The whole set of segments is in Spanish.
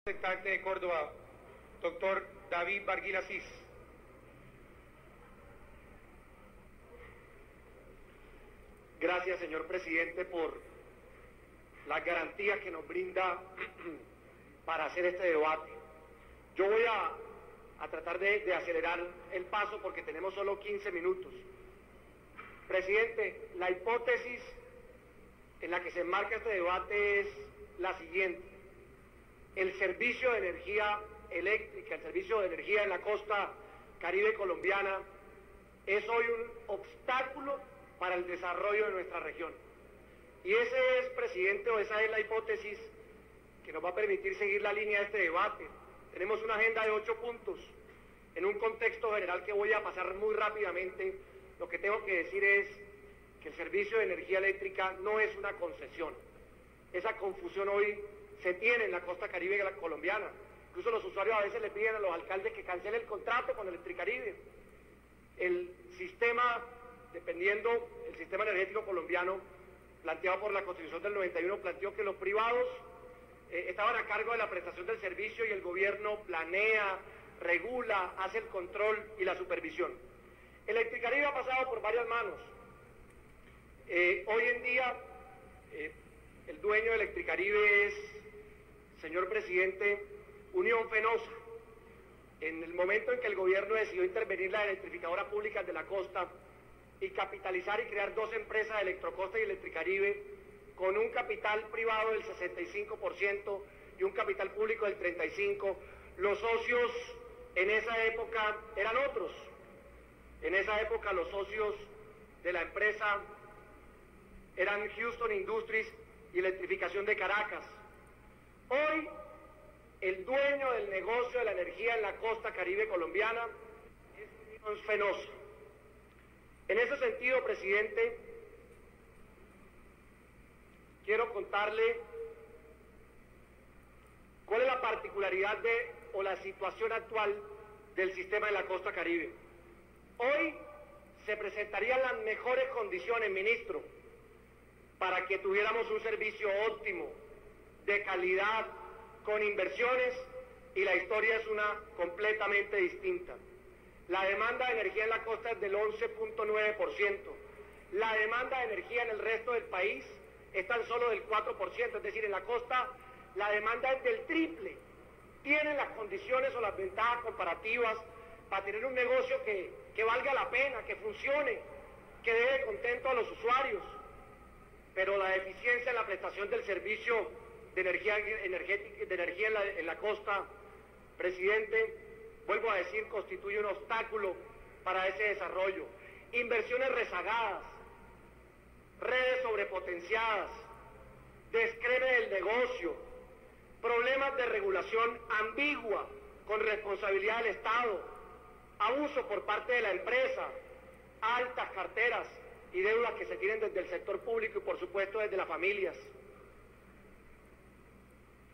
Representante de Córdoba, doctor David Barguil Asís. Gracias, señor presidente, por las garantías que nos brinda para hacer este debate. Yo voy a tratar de acelerar el paso porque tenemos solo 15 minutos. Presidente, la hipótesis en la que se enmarca este debate es la siguiente. El servicio de energía eléctrica, el servicio de energía en la costa caribe colombiana es hoy un obstáculo para el desarrollo de nuestra región. Y ese es, presidente, o esa es la hipótesis que nos va a permitir seguir la línea de este debate. Tenemos una agenda de 8 puntos. En un contexto general que voy a pasar muy rápidamente, lo que tengo que decir es que el servicio de energía eléctrica no es una concesión. Esa confusión hoy se tiene en la costa caribe colombiana. Incluso los usuarios a veces le piden a los alcaldes que cancelen el contrato con Electricaribe. El sistema, dependiendo, el sistema energético colombiano, planteado por la Constitución del 91, planteó que los privados estaban a cargo de la prestación del servicio y el gobierno planea, regula, hace el control y la supervisión. Electricaribe ha pasado por varias manos. Hoy en día, el dueño de Electricaribe es, señor presidente, Unión Fenosa. En el momento en que el gobierno decidió intervenir la electrificadora pública de la costa y capitalizar y crear 2 empresas, Electrocosta y Electricaribe, con un capital privado del 65% y un capital público del 35%, los socios en esa época eran otros. En esa época los socios de la empresa eran Houston Industries y Electrificación de Caracas. Hoy, el dueño del negocio de la energía en la costa caribe colombiana es Unión Fenosa. En ese sentido, presidente, quiero contarle cuál es la particularidad o la situación actual del sistema de la costa caribe. Hoy se presentarían las mejores condiciones, ministro, para que tuviéramos un servicio óptimo, de calidad, con inversiones, y la historia es una completamente distinta. La demanda de energía en la costa es del 11.9%. La demanda de energía en el resto del país es tan solo del 4%, es decir, en la costa la demanda es del triple. Tienen las condiciones o las ventajas comparativas para tener un negocio que valga la pena, que funcione, que dé contento a los usuarios. Pero la deficiencia en la prestación del servicio de energía en la costa, presidente, vuelvo a decir, constituye un obstáculo para ese desarrollo. Inversiones rezagadas, redes sobrepotenciadas, descreme del negocio, problemas de regulación ambigua con responsabilidad del Estado, abuso por parte de la empresa, altas carteras y deudas que se tienen desde el sector público y por supuesto desde las familias.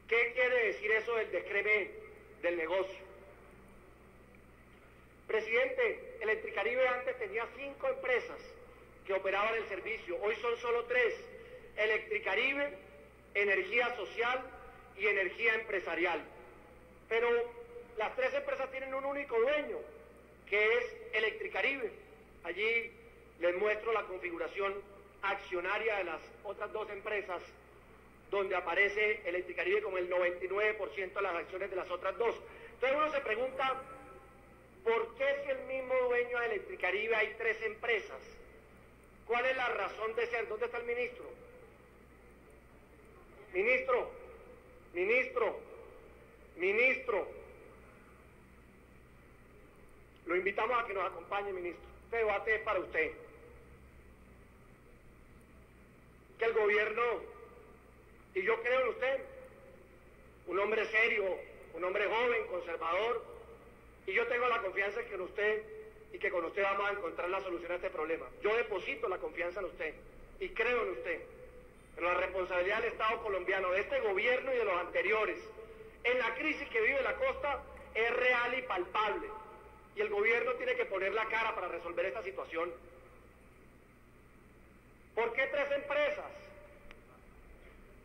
¿Qué quiere decir eso del descreme del negocio? Presidente, Electricaribe antes tenía 5 empresas que operaban el servicio, hoy son solo 3, Electricaribe, Energía Social y Energía Empresarial. Pero las 3 empresas tienen un único dueño, que es Electricaribe. Allí les muestro la configuración accionaria de las otras 2 empresas, donde aparece Electricaribe como el 99% de las acciones de las otras 2. Entonces uno se pregunta, ¿por qué si el mismo dueño de Electricaribe hay 3 empresas? ¿Cuál es la razón de ser? ¿Dónde está el ministro? Ministro. Lo invitamos a que nos acompañe, ministro. Este debate es para usted. Que el gobierno, y yo creo en usted, un hombre serio, un hombre joven, conservador, y yo tengo la confianza en usted y que con usted vamos a encontrar la solución a este problema. Yo deposito la confianza en usted y creo en usted. Pero la responsabilidad del Estado colombiano, de este gobierno y de los anteriores, en la crisis que vive la costa, es real y palpable. Y el gobierno tiene que poner la cara para resolver esta situación. ¿Por qué 3 empresas?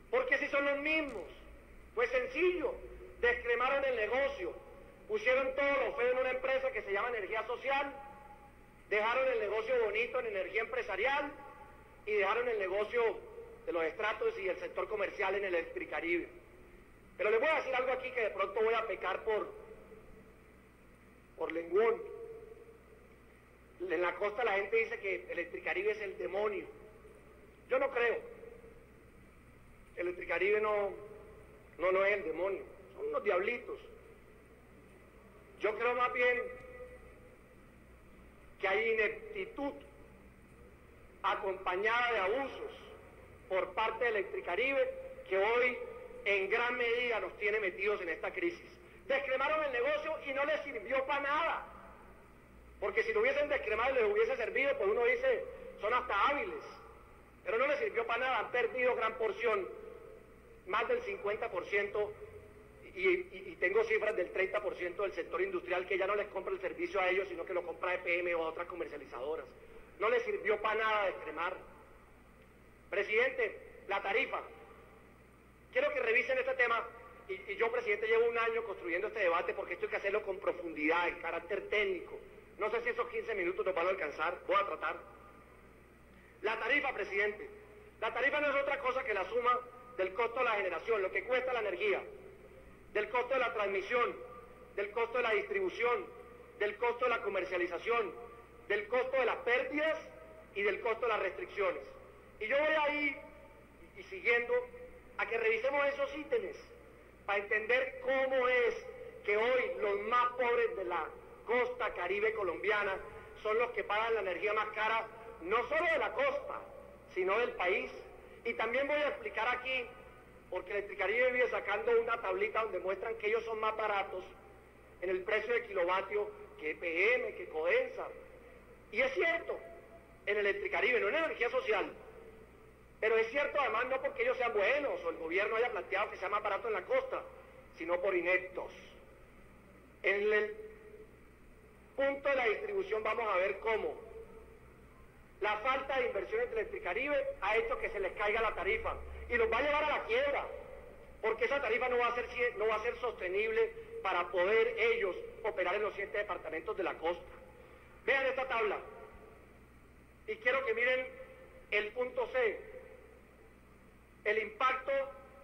Porque si son los mismos. Pues sencillo, negocio, pusieron todo lo feo en una empresa que se llama Energía Social, dejaron el negocio bonito en energía empresarial y dejaron el negocio de los estratos y el sector comercial en el Electricaribe. Pero les voy a decir algo aquí que de pronto voy a pecar por lenguón. En la costa la gente dice que Electricaribe es el demonio. Yo no creo. Electricaribe no es el demonio, son unos diablitos. Yo creo más bien que hay ineptitud acompañada de abusos por parte de Electricaribe que hoy en gran medida nos tiene metidos en esta crisis. Descremaron el negocio y no les sirvió para nada, porque si lo hubiesen descremado y les hubiese servido, pues uno dice, son hasta hábiles, pero no les sirvió para nada, han perdido gran porción, más del 50%, y tengo cifras del 30% del sector industrial que ya no les compra el servicio a ellos, sino que lo compra EPM o a otras comercializadoras. No les sirvió para nada descremar. Presidente, la tarifa. Quiero que revisen este tema, y yo, presidente, llevo un año construyendo este debate porque esto hay que hacerlo con profundidad, en carácter técnico. No sé si esos 15 minutos nos van a alcanzar, voy a tratar. La tarifa, presidente. La tarifa no es otra cosa que la suma del costo de la generación, lo que cuesta la energía, del costo de la transmisión, del costo de la distribución, del costo de la comercialización, del costo de las pérdidas y del costo de las restricciones. Y yo voy ahí, y siguiendo, a que revisemos esos ítems para entender cómo es que hoy los más pobres de la costa caribe colombiana son los que pagan la energía más cara, no solo de la costa, sino del país. Y también voy a explicar aquí, porque Electricaribe viene sacando una tablita donde muestran que ellos son más baratos en el precio de kilovatio que EPM, que Codensa. Y es cierto, en Electricaribe, no en energía social, pero es cierto además no porque ellos sean buenos o el gobierno haya planteado que sea más barato en la costa, sino por ineptos. En el punto de la distribución vamos a ver cómo la falta de inversiones de Electricaribe ha hecho que se les caiga la tarifa y los va a llevar a la quiebra, porque esa tarifa no va a ser sostenible para poder ellos operar en los 7 departamentos de la costa. Vean esta tabla y quiero que miren el punto C, el impacto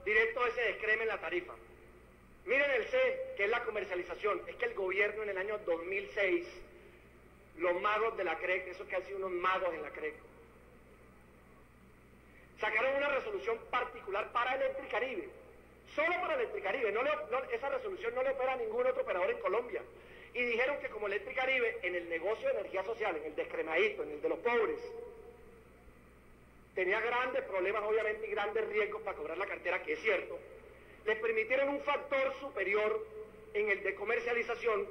directo de ese descreme en la tarifa. Miren el C, que es la comercialización. Es que el gobierno en el año 2006, los magos de la CREC, esos que han sido unos magos en la CREC, sacaron una resolución particular para Electricaribe, solo para Electricaribe, esa resolución no le opera a ningún otro operador en Colombia, y dijeron que como Electricaribe, en el negocio de energía social, en el descremadito, en el de los pobres, tenía grandes problemas, obviamente, y grandes riesgos para cobrar la cartera, que es cierto, les permitieron un factor superior en el de comercialización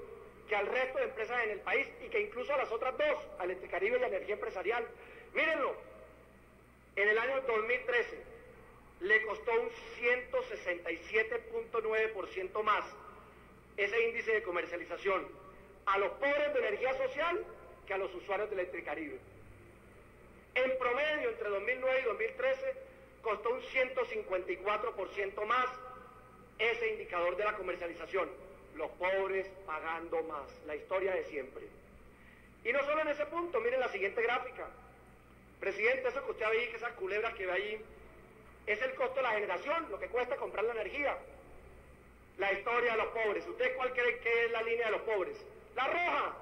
que al resto de empresas en el país y que incluso a las otras dos, a Electricaribe y a Energía Empresarial. Mírenlo, en el año 2013 le costó un 167.9% más ese índice de comercialización a los pobres de energía social que a los usuarios de Electricaribe. En promedio, entre 2009 y 2013, costó un 154% más ese indicador de la comercialización. Los pobres pagando más, la historia de siempre. Y no solo en ese punto, miren la siguiente gráfica. Presidente, eso que usted ve ahí, que esas culebras que ve ahí, es el costo de la generación, lo que cuesta comprar la energía. La historia de los pobres. ¿Usted cuál cree que es la línea de los pobres? La roja.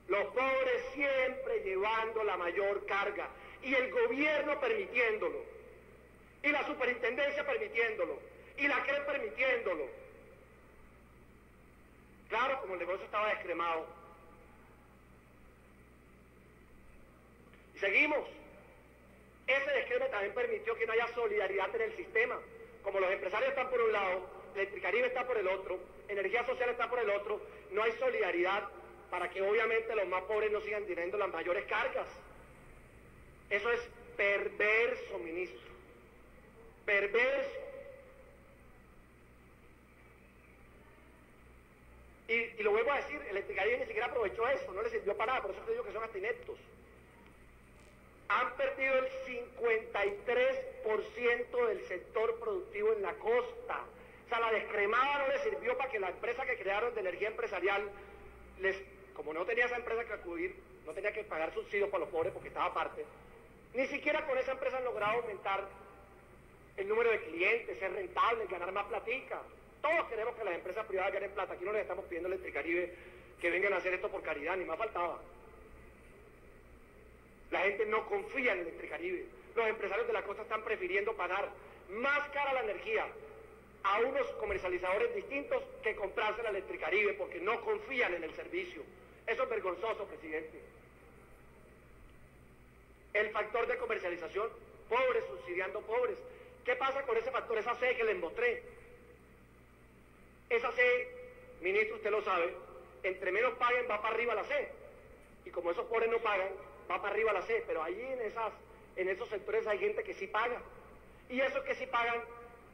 Los pobres siempre llevando la mayor carga. Y el gobierno permitiéndolo. Y la superintendencia permitiéndolo. Y la CREC permitiéndolo. Claro, como el negocio estaba descremado. Y seguimos. Ese descreme también permitió que no haya solidaridad en el sistema. Como los empresarios están por un lado, Electricaribe está por el otro, Energía Social está por el otro, no hay solidaridad para que obviamente los más pobres no sigan teniendo las mayores cargas. Eso es perverso, ministro. Perverso. Y lo vuelvo a decir, Electricaribe ni siquiera aprovechó eso, no le sirvió para nada, por eso te digo que son hasta ineptos. Han perdido el 53% del sector productivo en la costa. sea, la descremada no les sirvió para que la empresa que crearon de energía empresarial, como no tenía esa empresa que acudir, no tenía que pagar subsidios para los pobres porque estaba aparte, ni siquiera con esa empresa han logrado aumentar el número de clientes, ser rentables, ganar más platica. Todos queremos que las empresas privadas ganen plata. Aquí no les estamos pidiendo a Electricaribe que vengan a hacer esto por caridad, ni más faltaba. La gente no confía en Electricaribe. Los empresarios de la costa están prefiriendo pagar más cara la energía a unos comercializadores distintos que comprarse la Electricaribe porque no confían en el servicio. Eso es vergonzoso, presidente. El factor de comercialización, pobres subsidiando pobres. ¿Qué pasa con ese factor? Esa C que les mostré. Esa C, ministro, usted lo sabe, entre menos paguen va para arriba la C. Y como esos pobres no pagan, va para arriba la C. Pero allí en esos sectores hay gente que sí paga. Y esos que sí pagan,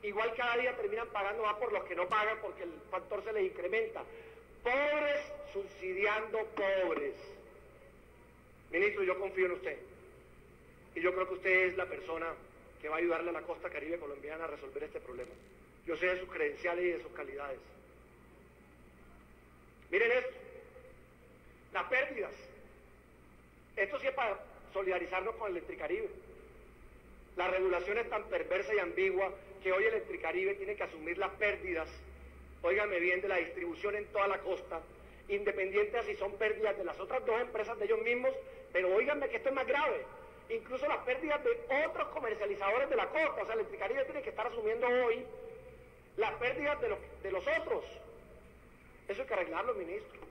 igual cada día terminan pagando más por los que no pagan porque el factor se les incrementa. Pobres subsidiando pobres. Ministro, yo confío en usted. Y yo creo que usted es la persona que va a ayudarle a la costa caribe colombiana a resolver este problema. Yo sé de sus credenciales y de sus calidades. Miren esto, las pérdidas. Esto sí es para solidarizarnos con Electricaribe. La regulación es tan perversa y ambigua que hoy Electricaribe tiene que asumir las pérdidas, óigame bien, de la distribución en toda la costa, independiente de si son pérdidas de las otras dos empresas de ellos mismos, pero óiganme que esto es más grave. Incluso las pérdidas de otros comercializadores de la costa. O sea, Electricaribe tiene que estar asumiendo hoy las pérdidas de los otros. Eso hay que arreglarlo, ministro.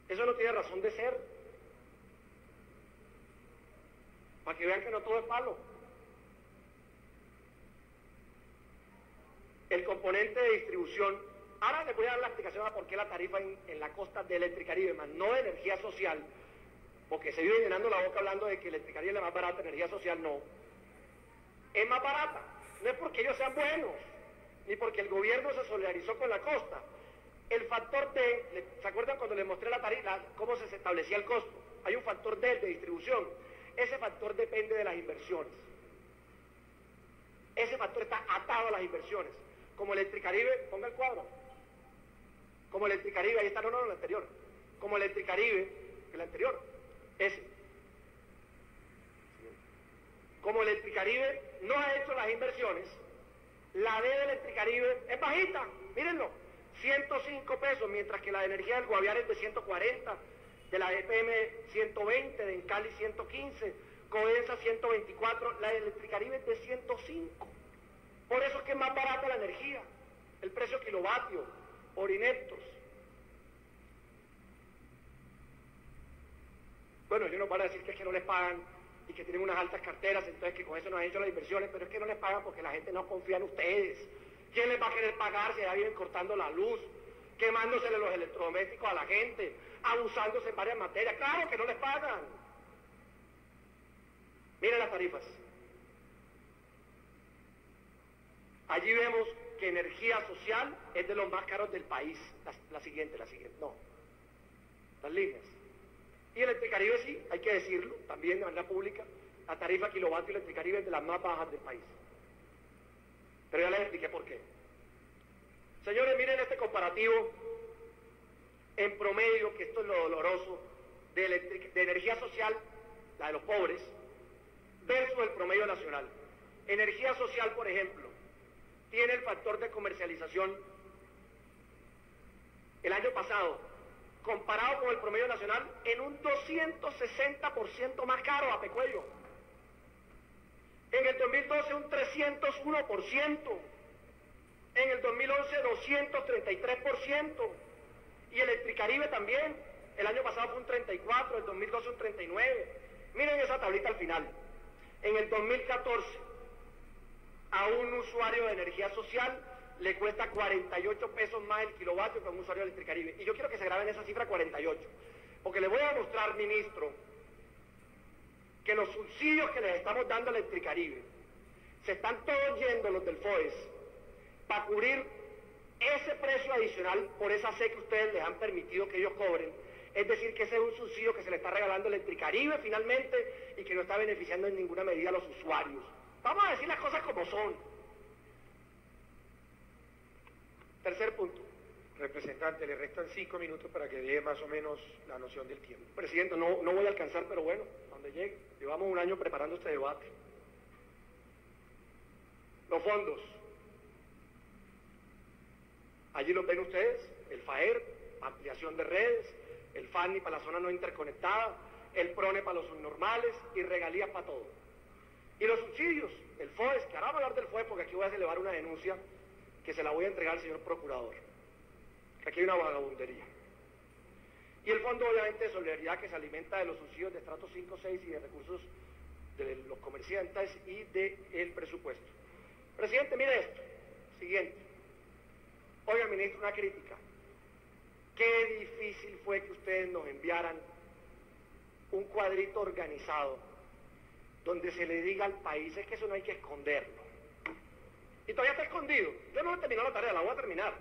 Eso no tiene razón de ser. Para que vean que no todo es palo. El componente de distribución. Ahora les voy a dar la explicación a por qué la tarifa en la costa de Electricaribe, más no de energía social, porque se vive llenando la boca hablando de que Electricaribe es la más barata, energía social no. Es más barata. No es porque ellos sean buenos, ni porque el gobierno se solidarizó con la costa. El factor D, ¿se acuerdan cuando les mostré la tarifa, cómo se establecía el costo? Hay un factor D de distribución. Ese factor depende de las inversiones. Ese factor está atado a las inversiones. Como Electricaribe, ponga el cuadro. Como Electricaribe, ahí está, no, el anterior. Como Electricaribe, el anterior, ese. Como Electricaribe no ha hecho las inversiones, la D de Electricaribe es bajita, mírenlo, 105 pesos, mientras que la de energía del Guaviare es de 140, de la EPM 120, de Encali 115, Codensa 124, la de Electricaribe es de 105. Por eso es que es más barata la energía, el precio kilovatio, por ineptos. Bueno, ellos nos van a decir que es que no les pagan y que tienen unas altas carteras, entonces que con eso no han hecho las inversiones, pero es que no les pagan porque la gente no confía en ustedes. ¿Quién les va a querer pagar si ya vienen cortando la luz, quemándosele los electrodomésticos a la gente, abusándose en varias materias? ¡Claro que no les pagan! Miren las tarifas. Allí vemos que energía social es de los más caros del país. La siguiente, no. Las líneas. Y Electricaribe sí, hay que decirlo, también de manera pública, la tarifa kilovatio Electricaribe es de las más bajas del país. Pero ya les expliqué por qué. Señores, miren este comparativo en promedio, que esto es lo doloroso, de energía social, la de los pobres, versus el promedio nacional. Energía social, por ejemplo, tiene el factor de comercialización el año pasado, comparado con el promedio nacional, en un 260% más caro a Pecuello. En el 2012 un 301%, en el 2011 233%, y Electricaribe también, el año pasado fue un 34%, el 2012 un 39%. Miren esa tablita al final. En el 2014, a un usuario de energía social le cuesta 48 pesos más el kilovatio que a un usuario de Electricaribe. Y yo quiero que se graben esa cifra 48, porque le voy a demostrar, ministro, que los subsidios que les estamos dando a Electricaribe se están todos yendo, los del FOES, para cubrir ese precio adicional por esa C que ustedes les han permitido que ellos cobren. Es decir, que ese es un subsidio que se le está regalando a Electricaribe finalmente y que no está beneficiando en ninguna medida a los usuarios. Vamos a decir las cosas como son. Tercer punto. Representante, le restan 5 minutos para que dé más o menos la noción del tiempo. Presidente, no voy a alcanzar, pero bueno, a donde llegue. Llevamos un año preparando este debate. Los fondos. Allí los ven ustedes, el FAER, ampliación de redes, el FANI para la zona no interconectada, el PRONE para los subnormales y regalías para todo. Y los subsidios, el FOES, que ahora vamos a hablar del FOES porque aquí voy a elevar una denuncia que se la voy a entregar al señor procurador. Aquí hay una vagabundería. Y el fondo obviamente de solidaridad que se alimenta de los subsidios de estratos 5, 6 y de recursos de los comerciantes y del presupuesto. Presidente, mire esto. Siguiente. Oiga, ministro, una crítica. Qué difícil fue que ustedes nos enviaran un cuadrito organizado donde se le diga al país, es que eso no hay que esconderlo. Y todavía está escondido. Yo no he terminado la tarea, la voy a terminar.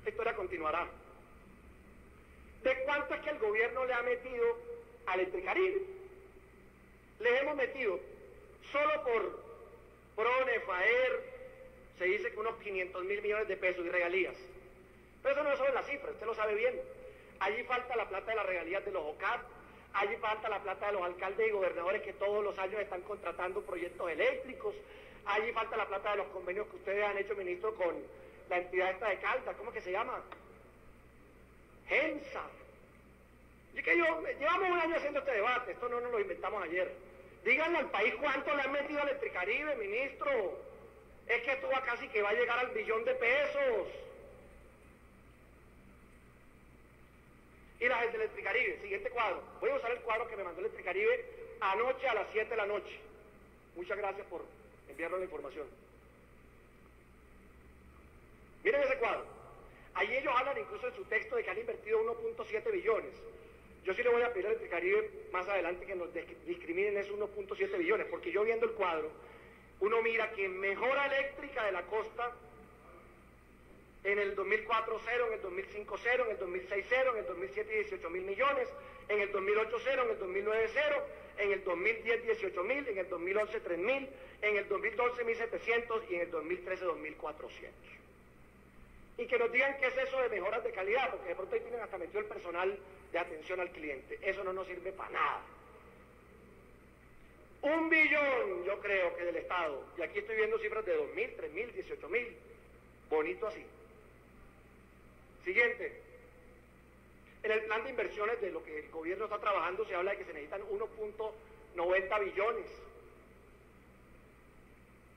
La historia continuará. ¿De cuánto es que el gobierno le ha metido a Electricaribe? Les hemos metido, solo por PRONE, FAER, se dice que unos 500.000 millones de pesos y regalías. Pero eso no es solo la cifra, usted lo sabe bien. Allí falta la plata de las regalías de los OCAP, allí falta la plata de los alcaldes y gobernadores que todos los años están contratando proyectos eléctricos, allí falta la plata de los convenios que ustedes han hecho, ministro, con la entidad esta de Caldas, ¿cómo que se llama? GEMSA. Y que llevamos un año haciendo este debate, esto no nos lo inventamos ayer. Díganle al país cuánto le han metido a Electricaribe, ministro. Es que esto va casi que va a llegar al billón de pesos. Y la gente de Electricaribe, siguiente cuadro. Voy a usar el cuadro que me mandó Electricaribe anoche a las 7 de la noche. Muchas gracias por enviarnos la información. Miren ese cuadro. Allí ellos hablan incluso en su texto de que han invertido 1.7 billones. Yo sí le voy a pedir a Electricaribe más adelante que nos discriminen esos 1.7 billones, porque yo viendo el cuadro, uno mira que mejora eléctrica de la costa en el 2004 0, en el 2005 0, en el 2006 0, en el 2007 18.000 millones, en el 2008 0, en el 2009 0, en el 2010 18.000, en el 2011 3.000, en el 2012 1.700 y en el 2013 2.400. Y que nos digan qué es eso de mejoras de calidad, porque de pronto ahí tienen hasta metido el personal de atención al cliente. Eso no nos sirve para nada. 1 billón, yo creo que del Estado, y aquí estoy viendo cifras de 2.000, 3.000, 18.000, bonito así. Siguiente. En el plan de inversiones de lo que el gobierno está trabajando se habla de que se necesitan 1.90 billones.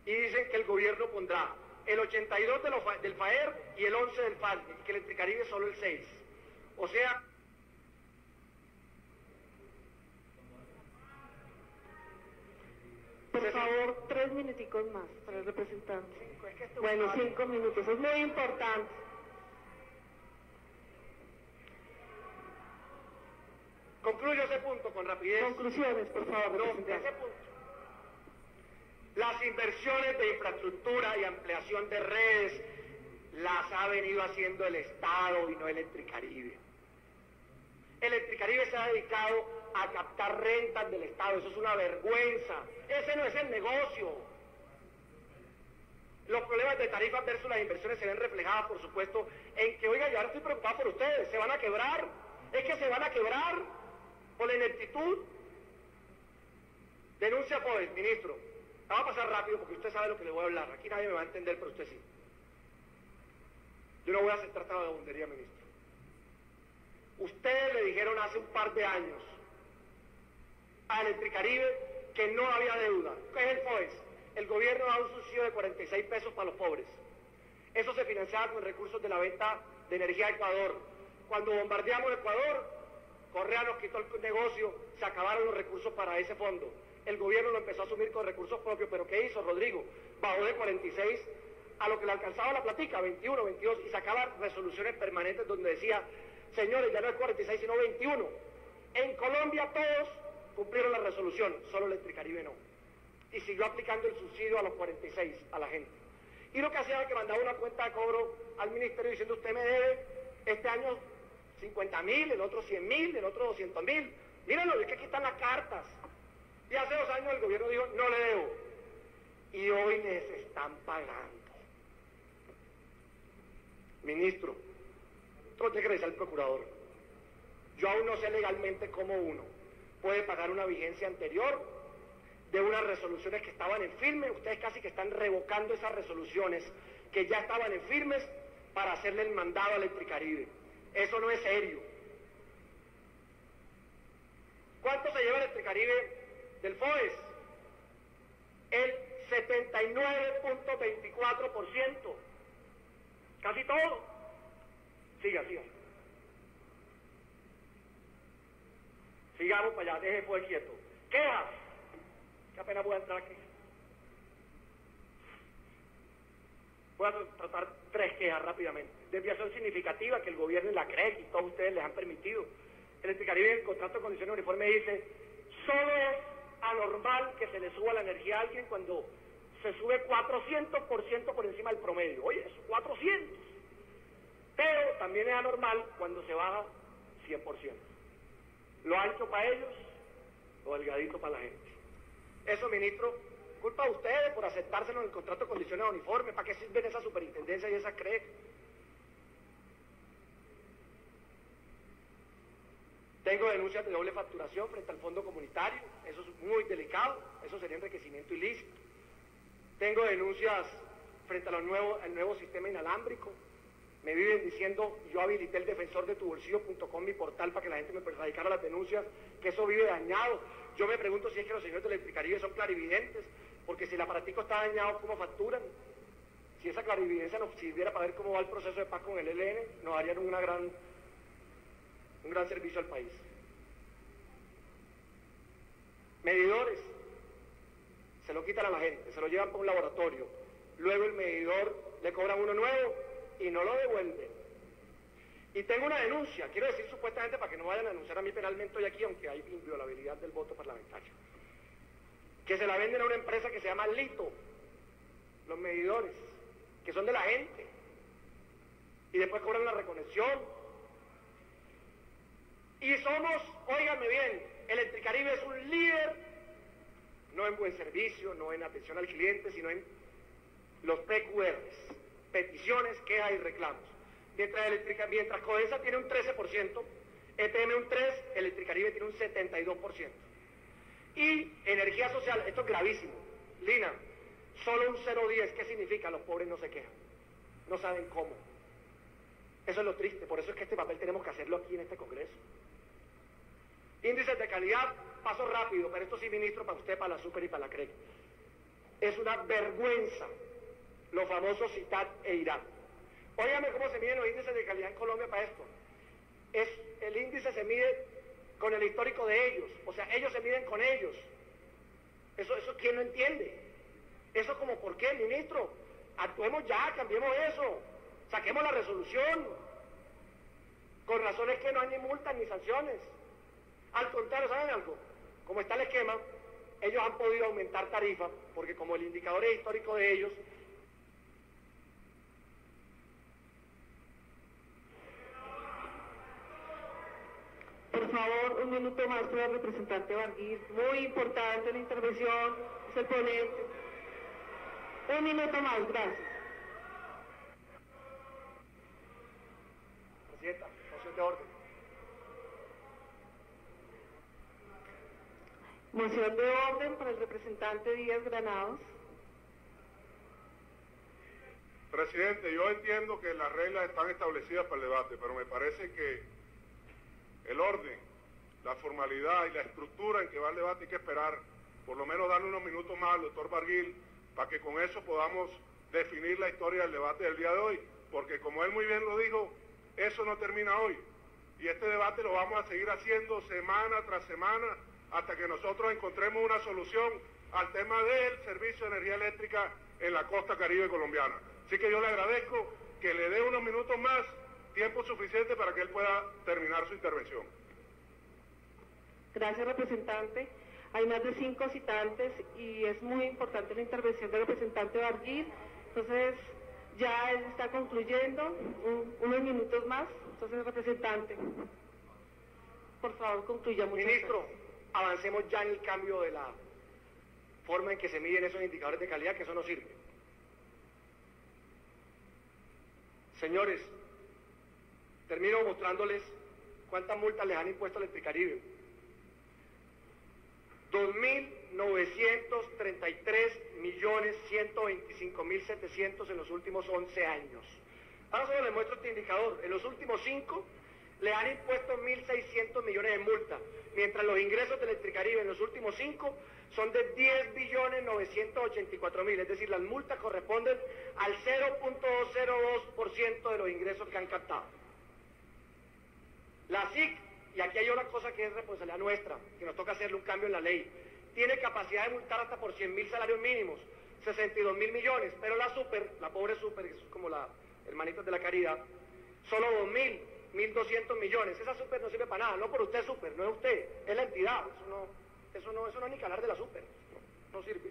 Y dicen que el gobierno pondrá el 82 del FAER y el 11 del FANI, y que el Electricaribe solo el 6. O sea... Por favor, 3 minuticos más para el representante. Es que Bueno, 5 minutos, es muy importante. Concluyo ese punto con rapidez. Conclusiones, por favor, No, de representante. ese punto. Las inversiones de infraestructura y ampliación de redes las ha venido haciendo el Estado y no Electricaribe. Electricaribe se ha dedicado a captar rentas del Estado, eso es una vergüenza. Ese no es el negocio. Los problemas de tarifas versus las inversiones se ven reflejadas, por supuesto, en que, oiga, yo ahora estoy preocupado por ustedes, se van a quebrar. Es que se van a quebrar por la ineptitud. Denuncia FOES, ministro. La va a pasar rápido porque usted sabe lo que le voy a hablar. Aquí nadie me va a entender, pero usted sí. Yo no voy a aceptar esta vagabundería, ministro. Ustedes le dijeron hace un par de años a Electricaribe que no había deuda. ¿Qué es el FOES? El gobierno da un subsidio de 46 pesos para los pobres. Eso se financiaba con recursos de la venta de energía a Ecuador. Cuando bombardeamos Ecuador, Correa nos quitó el negocio, se acabaron los recursos para ese fondo. El gobierno lo empezó a asumir con recursos propios, pero ¿qué hizo, Rodrigo? Bajó de 46 a lo que le alcanzaba la platica, 21, 22, y sacaba resoluciones permanentes donde decía, señores, ya no es 46, sino 21. En Colombia todos cumplieron la resolución, solo Electricaribe no. Y siguió aplicando el subsidio a los 46, a la gente. Y lo que hacía era que mandaba una cuenta de cobro al ministerio diciendo, usted me debe este año 50.000, el otro 100.000, el otro 200.000. Mírenlo, es que aquí están las cartas. Y hace 2 años el gobierno dijo, no le debo. Y hoy les están pagando. Ministro, esto lo tiene que revisar el procurador. Yo aún no sé legalmente cómo uno puede pagar una vigencia anterior de unas resoluciones que estaban en firme. Ustedes casi que están revocando esas resoluciones que ya estaban en firmes para hacerle el mandado a Electricaribe. Eso no es serio. ¿Cuánto se lleva Electricaribe del FOES? El 79.24%. Casi todo. Siga. Sigamos para allá, deje el FOES quieto. Quejas. Que apenas voy a entrar aquí. Voy a tratar 3 quejas rápidamente. Desviación significativa que el gobierno y la CREC y todos ustedes les han permitido. Electricaribe en el contrato de condiciones uniformes dice, solo es anormal que se le suba la energía a alguien cuando se sube 400% por encima del promedio. Oye, eso, 400. Pero también es anormal cuando se baja 100%. Lo ancho para ellos, lo delgadito para la gente. Eso, ministro, culpa de ustedes por aceptárselo en el contrato de condiciones uniformes. ¿Para qué sirven esa superintendencia y esa CREC? Tengo denuncias de doble facturación frente al fondo comunitario. Eso es muy delicado. Eso sería enriquecimiento ilícito. Tengo denuncias frente al nuevo sistema inalámbrico. Me viven diciendo, yo habilité el defensor de tubolsillo.com, mi portal, para que la gente me radicara las denuncias, que eso vive dañado. Yo me pregunto si es que los señores de Electricaribe son clarividentes, porque si el aparatico está dañado, ¿cómo facturan? Si esa clarividencia nos sirviera para ver cómo va el proceso de paz con el ELN, nos darían un gran servicio al país. Medidores, se lo quitan a la gente, se lo llevan para un laboratorio, luego el medidor le cobran uno nuevo y no lo devuelven. Y tengo una denuncia, quiero decir supuestamente para que no vayan a denunciar a mí penalmente hoy aquí, aunque hay inviolabilidad del voto parlamentario, que se la venden a una empresa que se llama Lito, los medidores, que son de la gente, y después cobran la reconexión. Y somos, óiganme bien, Electricaribe es un líder, no en buen servicio, no en atención al cliente, sino en los PQRs, peticiones, quejas y reclamos. Mientras Codesa tiene un 13%, EPM un 3%, Electricaribe tiene un 72%. Y energía social, esto es gravísimo, Lina, solo un 0,10, ¿qué significa? Los pobres no se quejan, no saben cómo. Eso es lo triste, por eso es que este papel tenemos que hacerlo aquí en este Congreso. Índices de calidad, paso rápido, pero esto sí, ministro, para usted, para la Super y para la CREC. Es una vergüenza los famosos CITAD e IRAT. Óigame cómo se miden los índices de calidad en Colombia para esto. El índice se mide con el histórico de ellos, o sea, ellos se miden con ellos. Eso ¿quién no entiende? Eso como, ¿por qué, ministro? Actuemos ya, cambiemos eso, saquemos la resolución. Con razones que no hay ni multas ni sanciones. Al contrario, ¿saben algo? Como está el esquema, ellos han podido aumentar tarifas, porque como el indicador es histórico de ellos, Por favor, un minuto más para el representante Barguil. Muy importante la intervención, es el ponente. Un minuto más, gracias. Presidenta, moción de orden. Moción de orden para el representante Díaz Granados. Presidente, yo entiendo que las reglas están establecidas para el debate, pero me parece que el orden, la formalidad y la estructura en que va el debate hay que esperar, por lo menos darle unos minutos más al doctor Barguil, para que con eso podamos definir la historia del debate del día de hoy, porque como él muy bien lo dijo, eso no termina hoy, y este debate lo vamos a seguir haciendo semana tras semana, hasta que nosotros encontremos una solución al tema del servicio de energía eléctrica en la costa caribe colombiana. Así que yo le agradezco que le dé unos minutos más, tiempo suficiente para que él pueda terminar su intervención. Gracias, representante. Hay más de 5 citantes y es muy importante la intervención del representante Barguil. Entonces, ya él está concluyendo, unos minutos más. Entonces, representante, por favor, concluya. Muchas Ministro, gracias. avancemos ya en el cambio de la forma en que se miden esos indicadores de calidad, que eso no sirve. Señores, termino mostrándoles cuántas multas les han impuesto a Electricaribe. 2.933.125.700 en los últimos 11 años. Ahora solo les muestro este indicador. En los últimos 5 le han impuesto 1.600 millones de multa, mientras los ingresos de Electricaribe en los últimos 5 son de 10.984.000, es decir, las multas corresponden al 0.02% de los ingresos que han captado. La SIC, y aquí hay una cosa que es responsabilidad nuestra, que nos toca hacerle un cambio en la ley, tiene capacidad de multar hasta por 100.000 salarios mínimos, 62.000 millones, pero la Super, la pobre Super, que es como la hermanita de la caridad, solo 1.200 millones. Esa Super no sirve para nada, no por usted Super, no es usted, es la entidad, eso no es ni calar de la Super, no sirve.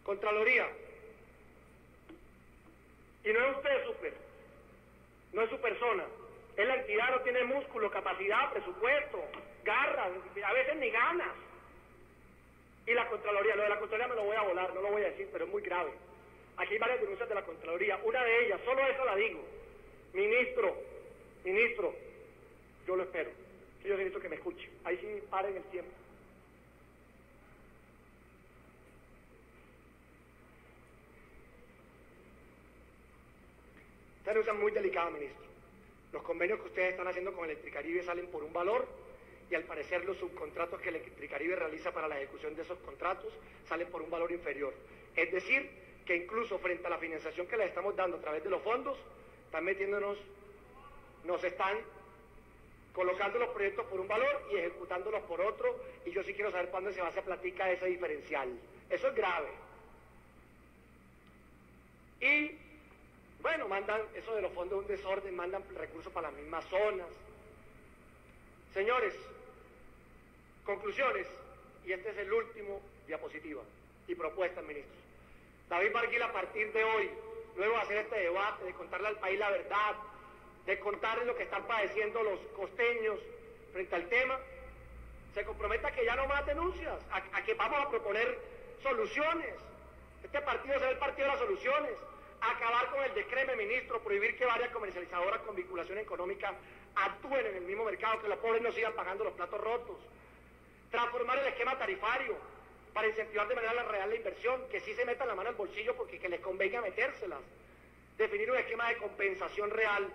Contraloría, y no es usted Super, no es su persona, es la entidad, no tiene músculo, capacidad, presupuesto, garras, a veces ni ganas. Y la Contraloría, lo de la Contraloría me lo voy a volar, no lo voy a decir, pero es muy grave. Aquí hay varias denuncias de la Contraloría, una de ellas, solo eso la digo. Ministro, yo lo espero, yo necesito que me escuche, ahí sí paren el tiempo. Esta denuncia es muy delicada, ministro. Los convenios que ustedes están haciendo con Electricaribe salen por un valor y al parecer los subcontratos que Electricaribe realiza para la ejecución de esos contratos salen por un valor inferior. Es decir, que incluso frente a la financiación que les estamos dando a través de los fondos, están metiéndonos, nos están colocando los proyectos por un valor y ejecutándolos por otro, y yo sí quiero saber cuándo se va a hacer platica ese diferencial. Eso es grave. Y bueno, mandan eso de los fondos un desorden, mandan recursos para las mismas zonas. Señores, conclusiones, y este es el último diapositiva, y propuestas, ministros. David Barguil, a partir de hoy, luego de hacer este debate, de contarle al país la verdad, de contarle lo que están padeciendo los costeños frente al tema, se comprometa a que ya no más denuncias, a que vamos a proponer soluciones. Este partido será el partido de las soluciones. Acabar con el descreme, ministro, prohibir que varias comercializadoras con vinculación económica actúen en el mismo mercado, que los pobres no sigan pagando los platos rotos. Transformar el esquema tarifario para incentivar de manera real la inversión, que sí se metan la mano al bolsillo porque que les convenga metérselas. Definir un esquema de compensación real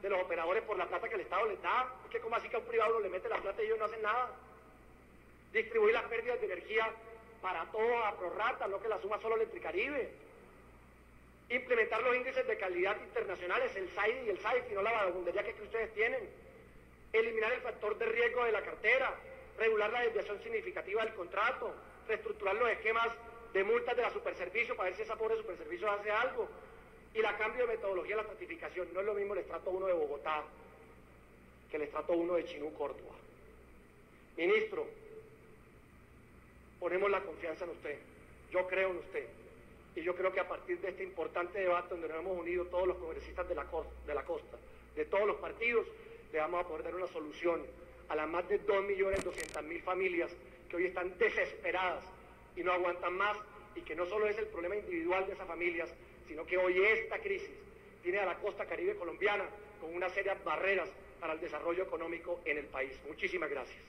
de los operadores por la plata que el Estado les da. Es que como así que a un privado uno le mete la plata y ellos no hacen nada. Distribuir las pérdidas de energía para todos a prorrata, no que la suma solo Electricaribe. Implementar los índices de calidad internacionales, el SAIDI y el SAIFI, no la vagabundería que ustedes tienen. Eliminar el factor de riesgo de la cartera, regular la desviación significativa del contrato, reestructurar los esquemas de multas de la superservicio para ver si esa pobre superservicio hace algo. Y la cambio de metodología de la estratificación. No es lo mismo el estrato 1 de Bogotá que el estrato 1 de Chinú, Córdoba. Ministro, ponemos la confianza en usted. Yo creo en usted. Y yo creo que a partir de este importante debate donde nos hemos unido todos los congresistas de la costa, de todos los partidos, le vamos a poder dar una solución a las más de 2.200.000 familias que hoy están desesperadas y no aguantan más, y que no solo es el problema individual de esas familias, sino que hoy esta crisis tiene a la costa caribe colombiana con unas serias barreras para el desarrollo económico en el país. Muchísimas gracias.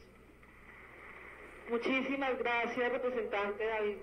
Muchísimas gracias, representante David.